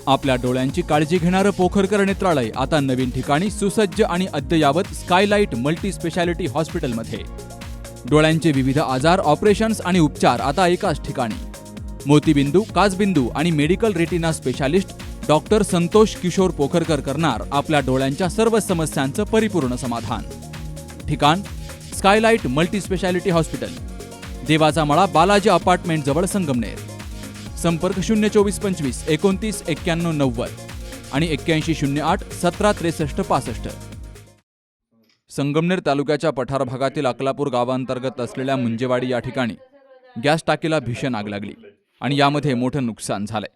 आपल्या डोळ्यांची काळजी घेणारं पोखरकर नेत्रालय आता नवीन ठिकाणी सुसज्ज आणि अद्ययावत स्कायलाइट मल्टी स्पेशालिटी हॉस्पिटलमध्ये. डोळ्यांचे विविध आजार, ऑपरेशन्स आणि उपचार आता एकाच ठिकाणी. मोतीबिंदू, काचबिंदू आणि medical retina specialist doctor Santosh Kishor Pokharkar करणार आपल्या डोळ्यांच्या सर्व समस्यांचं परिपूर्ण समाधान. ठिकाण स्कायलाइट मल्टी स्पेशालिटी हॉस्पिटल, देवाचा मळा, बालाजी अपार्टमेंट जवळ, संगमनेर. संपर्क 02425 29 91 90 आणि 8108 17 63 65. संगमनेर तालुक्याच्या पठार भागातील अकलापूर गावांतर्गत असलेल्या मुंजेवाडी या ठिकाणी गॅस टाकीला भीषण आग लागली आणि यामध्ये मोठं नुकसान झालंय.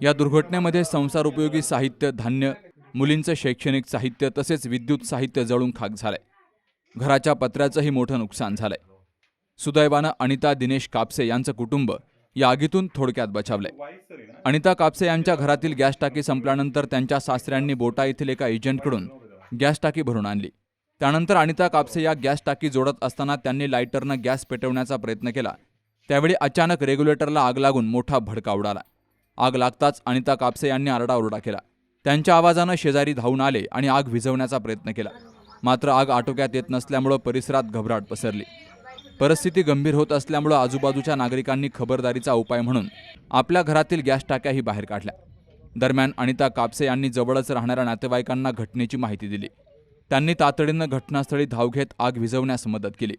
या दुर्घटनेमध्ये संसार उपयोगी साहित्य, धान्य, मुलींचं शैक्षणिक साहित्य तसेच विद्युत साहित्य जळून खाक झालंय. घराच्या पत्र्याचंही मोठं नुकसान झालंय. सुदैवानं अनिता दिनेश कापसे यांचं कुटुंब या आगीतून थोडक्यात बचावलंय. अनिता कापसे यांच्या घरातील गॅस टाकी संपल्यानंतर त्यांच्या सासऱ्यांनी बोटा येथील एका एजंटकडून गॅस टाकी भरून आणली. त्यानंतर अनिता कापसे या गॅस टाकी जोडत असताना त्यांनी लायटरनं गॅस पेटवण्याचा प्रयत्न केला. त्यावेळी अचानक रेग्युलेटरला आग लागून मोठा भडका उडाला. आग लागताच अनिता कापसे यांनी आरडाओरडा केला. त्यांच्या आवाजानं शेजारी धावून आले आणि आग विझवण्याचा प्रयत्न केला. मात्र आग आटोक्यात येत नसल्यामुळे परिसरात घबराट पसरली. परिस्थिती गंभीर होत असल्यामुळे आजूबाजूच्या नागरिकांनी खबरदारीचा उपाय म्हणून आपल्या घरातील गॅस टाक्याही बाहेर काढल्या. दरम्यान अनिता कापसे यांनी जवळच राहणाऱ्या नातेवाईकांना घटनेची माहिती दिली. त्यांनी तातडीनं घटनास्थळी धाव घेत आग विझवण्यास मदत केली.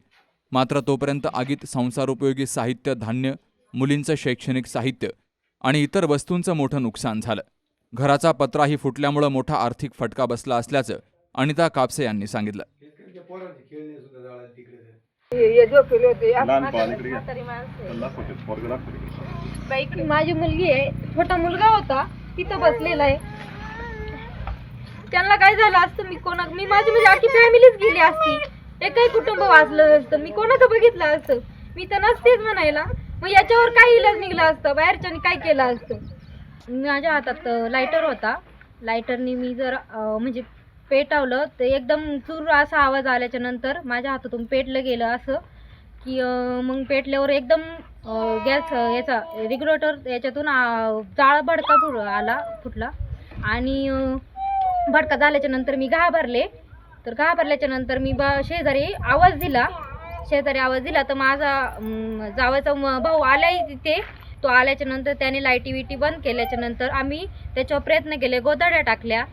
मात्र तोपर्यंत आगीत संसारोपयोगी साहित्य, धान्य, मुलींचं शैक्षणिक साहित्य आणि इतर वस्तूंचं मोठं नुकसान झालं. घराचा पत्राही फुटल्यामुळे मोठा आर्थिक फटका बसला असल्याचं अनिता कापसे यांनी सांगितलं. माझी मुलगी आहे, छोटा मुलगा होता तिथं बसलेला आहे. त्यांना काय झालं असतं, मी माझी म्हणजे आखी फॅमिलीच गेली असती, एकही कुटुंब वाचलं नसतं, मी कोणाचं बघितलं असतं, मी तर नसतेच म्हणायला. मग याच्यावर काय इलाज निघला असतं, बाहेरच्यानी काय केलं असतं. माझ्या हातात लायटर होता. लायटरनी मी जर म्हणजे पेटवलं तर एकदम चूर असा आवाज आल्याच्या नंतर माझ्या हातातून पेटलं गेलं असं की मग पेटल्यावर एकदम गॅस याचा रेग्युलेटर याच्यातून जाळ भडका फुटला आणि भडका झाल्याच्या नंतर मी घाबरले. तर घाबरल्याच्या नंतर मी शेजारी आवाज दिला तर माझा जावाचा भाऊ आलाय तिथे. तो आल्याच्या नंतर त्याने लाईटी विटी बंद केल्याच्या नंतर आम्ही त्याच्यावर प्रयत्न केले, गोधड्या टाकल्या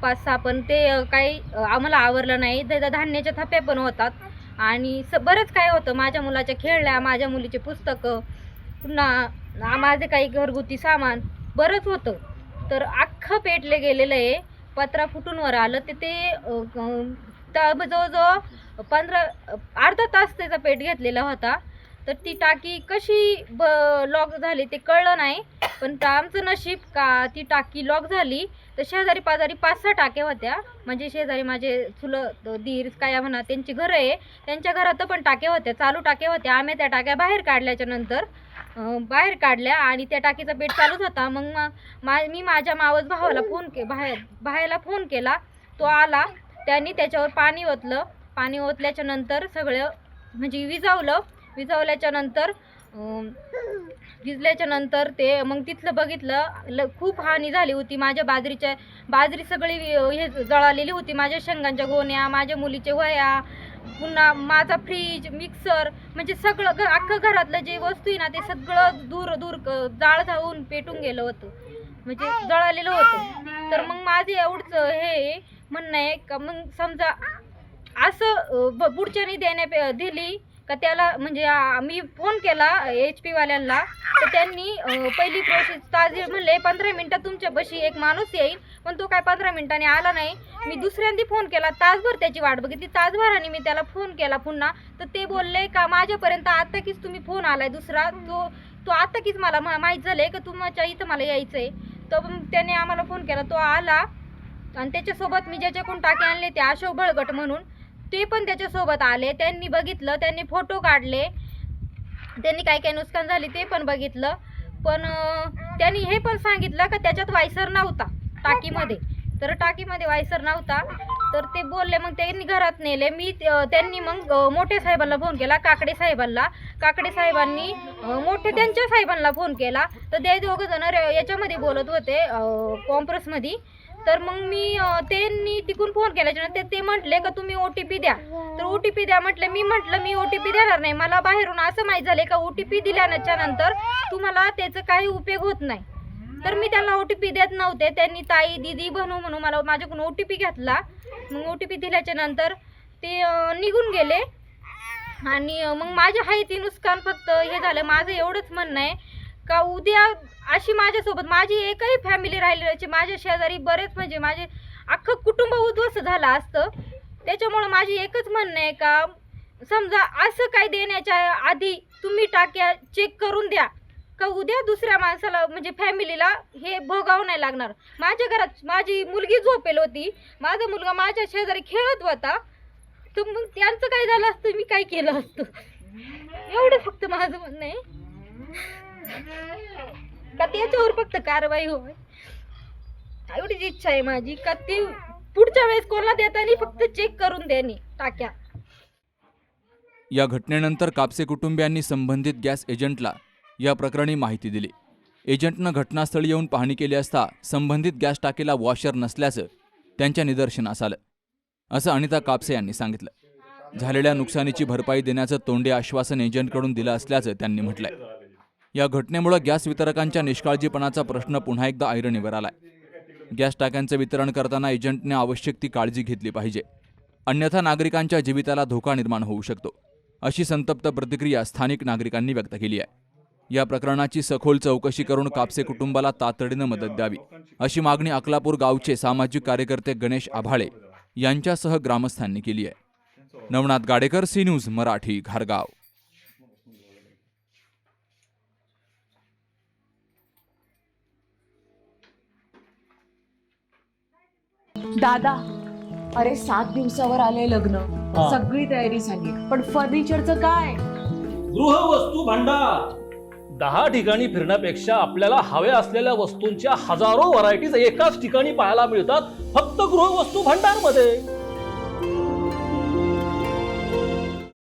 5-6, पण ते काही आम्हाला आवरलं नाही. त्याच्या धान्याच्या थप्या पण होतात आणि बरंच काय होतं. माझ्या मुलाच्या खेळण्या, माझ्या मुलीचे पुस्तकं, पुन्हा माझे काही घरगुती सामान बरंच होतं. तर अख्खं पेटले गेलेलं आहे. पत्रा फुटून वर आलं. ते जवळजवळ अर्धा तास त्याचा पेट घेतलेला होता. तर ती टाकी कशी लॉक झाली ते कळलं नाही. पण आमचं नशीब का ती टाकी लॉक झाली. तर शेजारी पाजारी 5-6 टाक्या होत्या. म्हणजे शेजारी माझे चुलत दीर काय म्हणा त्यांची घरं आहे, त्यांच्या घरात पण टाक्या होत्या, चालू टाक्या होत्या. आम्ही त्या टाक्या बाहेर काढल्या आणि त्या टाकीचा पेट चालूच होता. मग मी माझ्या मावस भावाला बाहेरला फोन केला. तो आला. त्यांनी त्याच्यावर पाणी ओतलं. पाणी ओतल्याच्या नंतर सगळं म्हणजे विजल्याच्या नंतर ते मग तिथलं बघितलं. खूप हानी झाली होती. माझ्या बाजरी सगळी हे जळालेली होती. माझ्या शेंगांच्या गोण्या, माझ्या मुलीचे वह्या, पुन्हा माझा फ्रीज, मिक्सर, म्हणजे सगळं अख्खं घरातलं जे वस्तू आहे ना ते सगळं दूर जाळ जाऊन पेटून गेलं होतं, म्हणजे जळालेलं होतं. तर मग माझे एवढंच हे म्हणणं आहे का मग समजा असं पुढच्यानी दिली का त्याला म्हणजे मी फोन केला HP वाल्यांना. तर त्यांनी पहिली प्रोसेस ताजी म्हणले 15 मिनिटात तुमच्यापाशी एक माणूस येईल. पण तो काय 15 मिनिटांनी आला नाही. मी दुसऱ्यांदा फोन केला, तासभर त्याची वाट बघितली. तासभराने मी त्याला फोन केला पुन्हा. तर ते बोलले का माझ्यापर्यंत आता कीच तुम्ही फोन आलाय दुसरा, तो आता कीच मला माहीत झालंय का तुमच्या इथं मला यायचं आहे. तर त्याने आम्हाला फोन केला. तो आला आणि त्याच्यासोबत मी ज्याच्याकडून टाके आणले ते अशोक बळगट म्हणून, ते पण त्याच्यासोबत आले. त्यांनी बघितलं, त्यांनी फोटो काढले, त्यांनी काय नुकसान झाले ते पण बघितलं. पण त्यांनी हे पण सांगितलं का त्याच्यात वायसर नव्हता टाकीमध्ये. तर टाकीमध्ये वायसर नव्हता. तर ते बोलले, मग त्यांनी घरात नेले. त्यांनी मग मोठ्या साहेबांना फोन केला, काकडे साहेबांना. काकडे साहेबांनी मोठे त्यांच्या साहेबांना फोन केला. तर ते दोघं जण याच्यामध्ये बोलत होते कॉन्फरन्समध्ये. तर मग त्यांनी तिकून फोन केल्याच्यानंतर ते म्हटले का तुम्ही OTP द्या. तर OTP द्या म्हटलं. मी OTP देणार नाही. मला बाहेरून असं माहीत झाले का OTP दिल्याच्या नंतर तुम्हाला त्याचा काही उपयोग होत नाही. तर मी त्यांना OTP देत नव्हते. त्यांनी ताई दीदी बनू म्हणून मला माझ्याकडून OTP घेतला. मग OTP दिल्याच्या नंतर ते निघून गेले. आणि मग माझ्या हायती नुकसान फक्त हे झालं. माझं एवढंच म्हणणं आहे का उद्या अशी माझ्यासोबत माझी एकही फॅमिली राहिली नाही. माझ्या शेजारी बरेच म्हणजे माझे अख्खं कुटुंब उद्ध्वस्त झालं असतं. त्याच्यामुळं माझी एकच म्हणणं आहे का समजा असं काय देण्याच्या आधी तुम्ही टाक्या चेक करून द्या का उद्या दुसऱ्या माणसाला म्हणजे फॅमिलीला हे भोगावं नाही लागणार. माझ्या घरात माझी मुलगी झोपेल होती, माझा मुलगा माझ्या शेजारी खेळत होता. तर मग त्यांचं काय झालं असतं, मी काय केलं असतं. एवढं फक्त माझं म्हणणं आहे का त्याच्यावर फक्त कारवाई होय, एवढीच इच्छा आहे माझी. का ते पुढच्या वेळेस कोणाला देताना फक्त चेक करून द्यानी टाक्या. या घटनेनंतर कापसे कुटुंबियांनी संबंधित गॅस एजंटला या प्रकरणी माहिती दिली. एजंटनं घटनास्थळी येऊन पाहणी केली असता संबंधित गॅस टाकीला वॉशर नसल्याचं त्यांच्या निदर्शनास आलं, असं अनिता कापसे यांनी सांगितलं. झालेल्या नुकसानीची भरपाई देण्याचं तोंडी आश्वासन एजंटकडून दिलं असल्याचं त्यांनी म्हटलंय. या घटनेमुळे गॅस वितरकांच्या निष्काळजीपणाचा प्रश्न पुन्हा एकदा ऐरणीवर आलाय. गॅस टाक्यांचं वितरण करताना एजंटने आवश्यक ती काळजी घेतली पाहिजे, अन्यथा नागरिकांच्या जीविताला धोका निर्माण होऊ शकतो, अशी संतप्त प्रतिक्रिया स्थानिक नागरिकांनी व्यक्त केली आहे. या प्रकरणाची सखोल चौकशी करून कापसे कुटुंबाला तातडीनं मदत द्यावी, अशी मागणी अकलापूर गावचे सामाजिक कार्यकर्ते गणेश आभाळे यांच्यासह ग्रामस्थांनी केली आहे. नवनाथ गाडेकर, सी न्यूज मराठी, घारगाव. दादा, अरे 7 दिवसावर आले लग्न, सगळी तयारी झाली, पण फर्निचरचं काय? गृहवस्तू भांडार 10 ठिकाणी फिरण्यापेक्षा आपल्याला हव्या असलेल्या वस्तूंच्या हजारो व्हरायटीज एकाच ठिकाणी पाहायला मिळतात फक्त गृहवस्तू भांडार मध्ये.